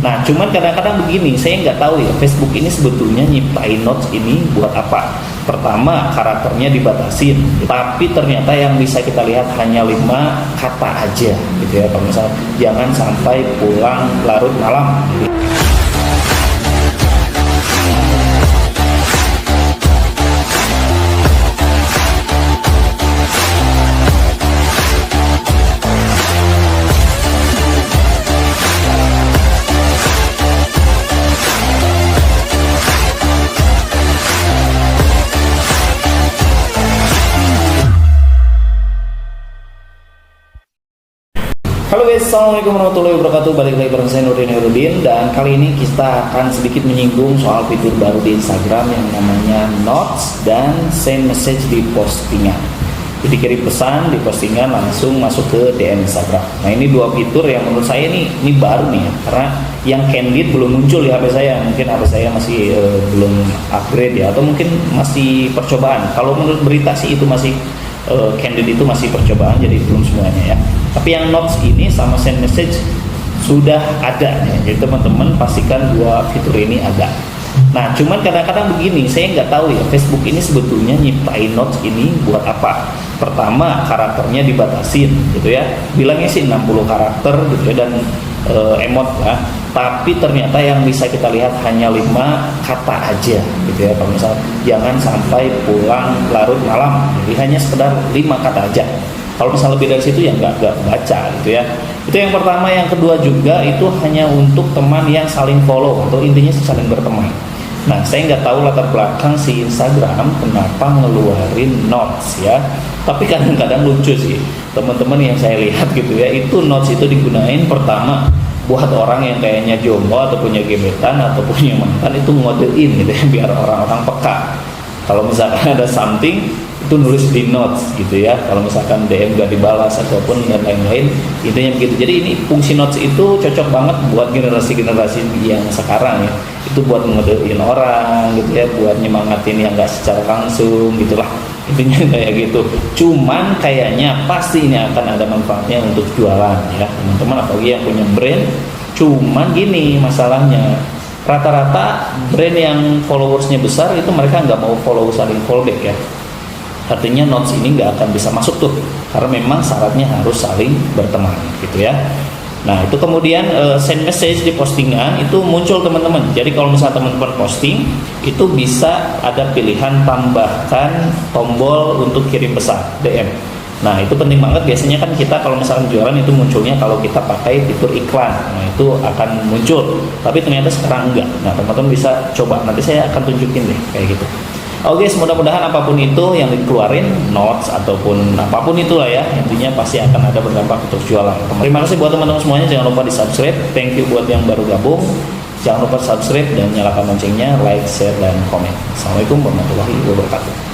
Nah, cuman kadang-kadang begini, saya nggak tahu ya, Facebook ini sebetulnya nyiptain notes ini buat apa. Pertama, karakternya dibatasin, tapi ternyata yang bisa kita lihat hanya 5 kata aja, gitu ya. Kalau misalnya, jangan sampai pulang larut malam. Halo guys, assalamualaikum warahmatullahi wabarakatuh. Balik lagi bareng saya Nurdin, dan kali ini kita akan sedikit menyinggung soal fitur baru di Instagram yang namanya Notes dan Send Message di postingan. Jadi kirim pesan di postingan langsung masuk ke DM Instagram. Nah, ini dua fitur yang menurut saya ini baru nih ya, karena yang candid belum muncul di HP saya. Mungkin HP saya masih belum upgrade ya, atau mungkin masih percobaan. Kalau menurut berita sih itu masih candid, itu masih percobaan, jadi belum semuanya ya. Tapi yang Notes ini sama Send Message sudah ada ya. Jadi teman-teman pastikan dua fitur ini ada. Nah, cuman kadang-kadang begini, saya nggak tahu ya, Facebook ini sebetulnya nyiptain Notes ini buat apa. Pertama, karakternya dibatasin gitu ya. Bilangnya sih 60 karakter gitu ya, dan emot ya. Tapi ternyata yang bisa kita lihat hanya 5 kata aja gitu ya. Kalau misalnya, jangan sampai pulang larut malam. Jadi hanya sekedar 5 kata aja. Kalau misalnya lebih dari situ ya nggak baca gitu ya. Itu yang pertama. Yang kedua juga itu hanya untuk teman yang saling follow, atau intinya saling berteman. Nah, saya nggak tahu latar belakang si Instagram kenapa ngeluarin Notes ya. Tapi kadang-kadang lucu sih teman-teman yang saya lihat gitu ya. Itu Notes itu digunain pertama buat orang yang kayaknya jomblo atau punya gebetan atau punya mantan, itu ngodein gitu ya, biar orang-orang peka. Kalau misalkan ada something, itu nulis di Notes gitu ya. Kalau misalkan DM gak dibalas ataupun dan lain-lain, intinya begitu. Jadi ini fungsi Notes itu cocok banget buat generasi-generasi yang sekarang ya. Itu buat ngedein orang gitu ya, buat nyemangatin yang gak secara langsung gitulah. Intinya kayak gitu. Cuman kayaknya pasti ini akan ada manfaatnya untuk jualan ya teman-teman, apalagi yang punya brand. Cuman gini masalahnya, rata-rata brand yang followersnya besar itu mereka nggak mau saling follow back ya. Artinya Notes ini nggak akan bisa masuk tuh, karena memang syaratnya harus saling berteman gitu ya. Nah, itu kemudian Send Message di postingan itu muncul teman-teman. Jadi kalau misalnya teman-teman posting, itu bisa ada pilihan tambahkan tombol untuk kirim pesan DM. Nah, itu penting banget. Biasanya kan kita kalau misalnya jualan itu munculnya kalau kita pakai fitur iklan. Nah, itu akan muncul. Tapi ternyata sekarang enggak. Nah, teman-teman bisa coba. Nanti saya akan tunjukin deh kayak gitu. Oke, mudah-mudahan apapun itu yang dikeluarin, Notes ataupun apapun itulah ya, intinya pasti akan ada berdampak untuk jualan. Terima kasih buat teman-teman semuanya. Jangan lupa di subscribe. Thank you buat yang baru gabung. Jangan lupa subscribe dan nyalakan loncengnya, like, share, dan komen. Assalamualaikum warahmatullahi wabarakatuh.